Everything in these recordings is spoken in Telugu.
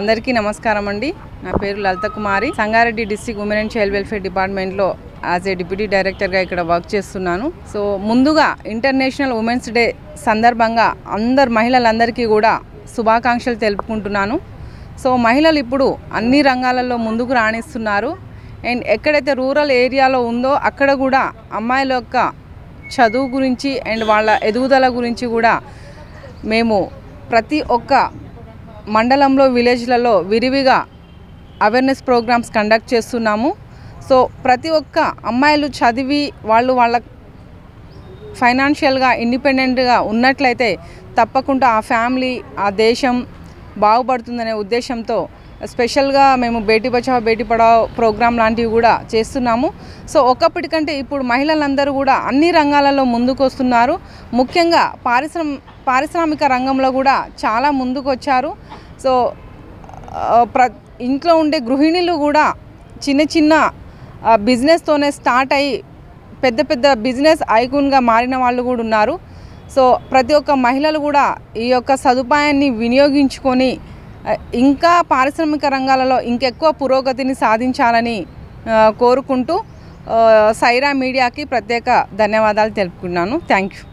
అందరికీ నమస్కారం అండి. నా పేరు Lalitha Kumari. Sangareddy district women and child welfare డిపార్ట్మెంట్లో యాజ్ ఏ డిప్యూటీ డైరెక్టర్గా ఇక్కడ వర్క్ చేస్తున్నాను. సో ముందుగా ఇంటర్నేషనల్ ఉమెన్స్ డే సందర్భంగా మహిళలందరికీ కూడా శుభాకాంక్షలు తెలుపుకుంటున్నాను. సో మహిళలు ఇప్పుడు అన్ని రంగాలలో ముందుకు రాణిస్తున్నారు. అండ్ ఎక్కడైతే రూరల్ ఏరియాలో ఉందో అక్కడ కూడా అమ్మాయిల యొక్క చదువు గురించి అండ్ వాళ్ళ ఎదుగుదల గురించి కూడా మేము ప్రతి ఒక్క మండలంలో విలేజ్లలో విరివిగా అవేర్నెస్ ప్రోగ్రామ్స్ కండక్ట్ చేస్తున్నాము. సో ప్రతి ఒక్క అమ్మాయిలు చదివి వాళ్ళ ఫైనాన్షియల్గా ఇండిపెండెంట్గా ఉన్నట్లయితే తప్పకుండా ఆ ఫ్యామిలీ ఆ దేశం బాగుపడుతుందనే ఉద్దేశంతో స్పెషల్గా మేము బేటీ బచావో బేటీ పడావో ప్రోగ్రాం లాంటివి కూడా చేస్తున్నాము. సో ఒకప్పటికంటే ఇప్పుడు మహిళలందరూ కూడా అన్ని రంగాలలో ముందుకు వస్తున్నారు. ముఖ్యంగా పారిశ్రామిక రంగంలో కూడా చాలా ముందుకు వచ్చారు. సో ఇంట్లో ఉండే గృహిణులు కూడా చిన్న బిజినెస్తోనే స్టార్ట్ అయ్యి పెద్ద బిజినెస్ ఐకాన్గా మారిన వాళ్ళు కూడా ఉన్నారు. సో ప్రతి ఒక్క మహిళలు కూడా ఈ యొక్క సదుపాయాన్ని వినియోగించుకొని ఇంకా పారిశ్రామిక రంగాలలో ఇంకెక్కువ పురోగతిని సాధించాలని కోరుకుంటూ సైరా మీడియాకి ప్రత్యేక ధన్యవాదాలు తెలుపుకున్నాను. Thank you.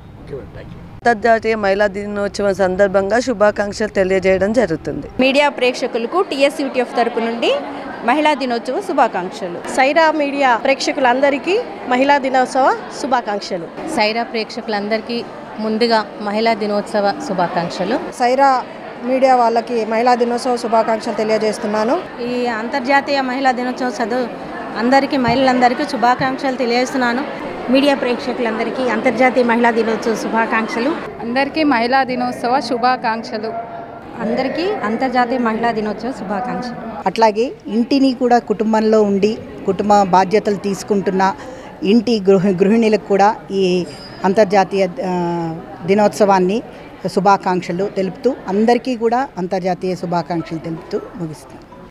అంతర్జాతీయ మహిళా దినోత్సవం సందర్భంగా శుభాకాంక్షలు తెలియజేయడం జరుగుతుంది. మీడియా ప్రేక్షకులకు టీఎస్యూటీఎఫ్ తరపు నుండి మహిళా దినోత్సవ శుభాకాంక్షలు. సైరా మీడియా ప్రేక్షకులందరికీ మహిళా దినోత్సవ శుభాకాంక్షలు. సైరా ప్రేక్షకులందరికీ ముందుగా మహిళా దినోత్సవ శుభాకాంక్షలు. సైరా మీడియా వాళ్ళకి మహిళా దినోత్సవ శుభాకాంక్షలు తెలియజేస్తున్నాను. ఈ అంతర్జాతీయ మహిళా దినోత్సవం మహిళలందరికీ శుభాకాంక్షలు తెలియజేస్తున్నాను. మీడియా ప్రేక్షకులందరికీ అంతర్జాతీయ మహిళా దినోత్సవ శుభాకాంక్షలు. అందరికీ మహిళా దినోత్సవ శుభాకాంక్షలు. అందరికీ అంతర్జాతీయ మహిళా దినోత్సవ శుభాకాంక్షలు. అట్లాగే ఇంటిని కూడా కుటుంబంలో ఉండి కుటుంబ బాధ్యతలు తీసుకుంటున్న ఇంటి గృహిణులకు కూడా ఈ అంతర్జాతీయ దినోత్సవాన్ని శుభాకాంక్షలు తెలుపుతూ అందరికీ కూడా అంతర్జాతీయ శుభాకాంక్షలు తెలుపుతూ ముగిస్తాను.